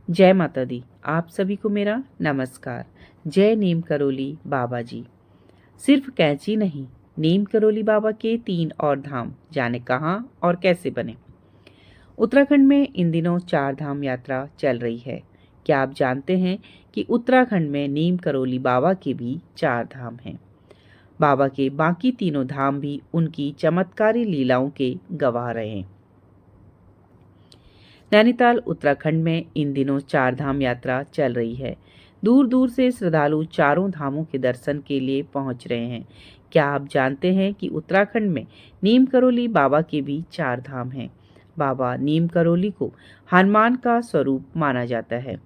जय माता दी। आप सभी को मेरा नमस्कार। जय नीम करोली बाबा जी। सिर्फ कैंची नहीं, नीम करोली बाबा के 3 और धाम जाने कहाँ और कैसे बने। उत्तराखंड में इन दिनों 4 धाम यात्रा चल रही है। क्या आप जानते हैं कि उत्तराखंड में नीम करोली बाबा के भी 4 धाम हैं। बाबा के बाकी तीनों धाम भी उनकी चमत्कारी लीलाओं के गवाह रहे हैं। नैनीताल उत्तराखंड में इन दिनों 4 धाम यात्रा चल रही है। दूर दूर से श्रद्धालु चारों धामों के दर्शन के लिए पहुंच रहे हैं। क्या आप जानते हैं कि उत्तराखंड में नीम करोली बाबा के भी 4 धाम हैं। बाबा नीम करोली को हनुमान का स्वरूप माना जाता है।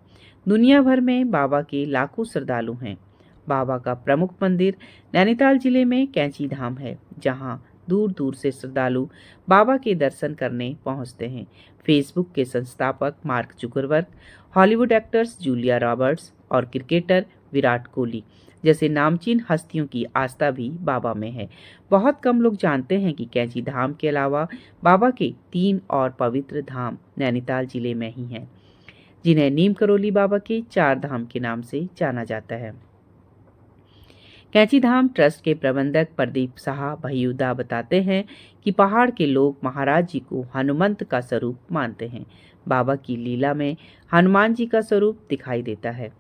दुनिया भर में बाबा के लाखों श्रद्धालु हैं। बाबा का प्रमुख मंदिर नैनीताल जिले में कैंची धाम है, जहां दूर दूर से श्रद्धालु बाबा के दर्शन करने पहुंचते हैं। फेसबुक के संस्थापक mark Zuckerberg, Hollywood actors Julia Roberts और क्रिकेटर विराट कोहली जैसे नामचीन हस्तियों की आस्था भी बाबा में है। बहुत कम लोग जानते हैं कि कैंची धाम के अलावा बाबा के 3 और पवित्र धाम नैनीताल जिले में ही हैं, जिन्हें नीम करोली बाबा के 4 धाम के नाम से जाना जाता है। कैंची धाम ट्रस्ट के प्रबंधक प्रदीप शाह भैयुदा बताते हैं कि पहाड़ के लोग महाराज जी को हनुमंत का स्वरूप मानते हैं। बाबा की लीला में हनुमान जी का स्वरूप दिखाई देता है।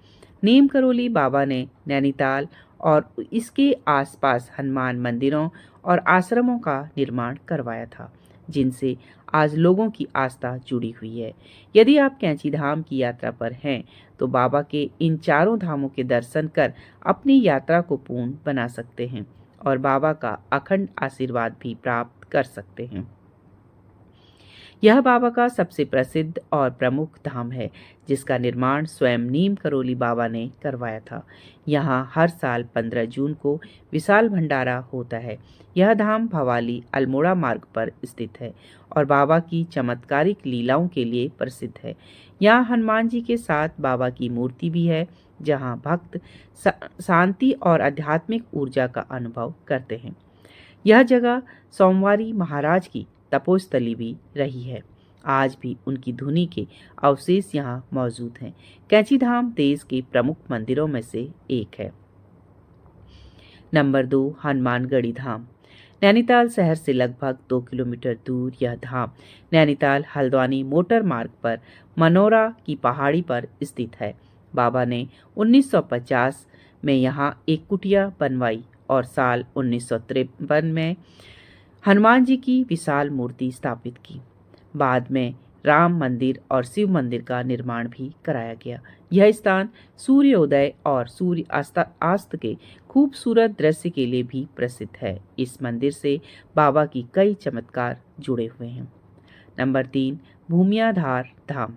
नीम करोली बाबा ने नैनीताल और इसके आसपास हनुमान मंदिरों और आश्रमों का निर्माण करवाया था, जिनसे आज लोगों की आस्था जुड़ी हुई है। यदि आप कैंची धाम की यात्रा पर हैं तो बाबा के इन चारों धामों के दर्शन कर अपनी यात्रा को पूर्ण बना सकते हैं और बाबा का अखंड आशीर्वाद भी प्राप्त कर सकते हैं। यह बाबा का सबसे प्रसिद्ध और प्रमुख धाम है, जिसका निर्माण स्वयं नीम करोली बाबा ने करवाया था। यहाँ हर साल 15 जून को विशाल भंडारा होता है। यह धाम भवाली अल्मोड़ा मार्ग पर स्थित है और बाबा की चमत्कारिक लीलाओं के लिए प्रसिद्ध है। यहाँ हनुमान जी के साथ बाबा की मूर्ति भी है, जहाँ भक्त शांति और आध्यात्मिक ऊर्जा का अनुभव करते हैं। यह जगह सोमवारी महाराज की तपोस्थली भी रही है। आज भी उनकी धुनी के अवशेष यहाँ मौजूद हैं। कैंची धाम देश के प्रमुख मंदिरों में से एक है। नंबर 2, हनुमानगढ़ी धाम। नैनीताल शहर से लगभग 2 किलोमीटर दूर यह धाम नैनीताल हल्द्वानी मोटर मार्ग पर मनोरा की पहाड़ी पर स्थित है। बाबा ने 1950 में यहाँ एक कुटिया बनवाई और साल 1953 में हनुमान जी की विशाल मूर्ति स्थापित की। बाद में राम मंदिर और शिव मंदिर का निर्माण भी कराया गया। यह स्थान सूर्योदय और सूर्य अस्त के खूबसूरत दृश्य के लिए भी प्रसिद्ध है। इस मंदिर से बाबा की कई चमत्कार जुड़े हुए हैं। नंबर 3, भूमियाधार धाम।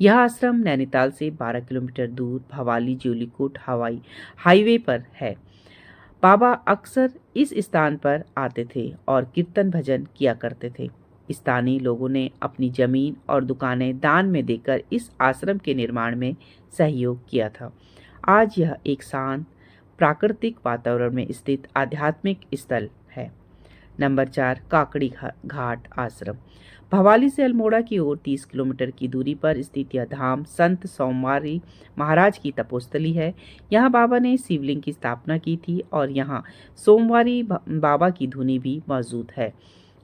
यह आश्रम नैनीताल से 12 किलोमीटर दूर भवाली जोलीकोट हवाई हाईवे पर है। बाबा अक्सर इस स्थान पर आते थे और कीर्तन भजन किया करते थे। स्थानीय लोगों ने अपनी जमीन और दुकानें दान में देकर इस आश्रम के निर्माण में सहयोग किया था। आज यह एक शांत प्राकृतिक वातावरण में स्थित आध्यात्मिक स्थल है। नंबर 4, काकड़ी घाट आश्रम। भवाली से अल्मोड़ा की ओर 30 किलोमीटर की दूरी पर स्थित यह धाम संत सोमवारी महाराज की तपोस्थली है। यहाँ बाबा ने शिवलिंग की स्थापना की थी और यहाँ सोमवारी बाबा की धुनी भी मौजूद है।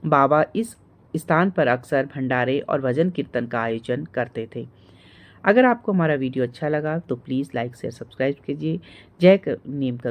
बाबा इस स्थान पर अक्सर भंडारे और भजन कीर्तन का आयोजन करते थे। अगर आपको हमारा वीडियो अच्छा लगा तो प्लीज़ लाइक शेयर सब्सक्राइब कीजिए। जय नीम करोली।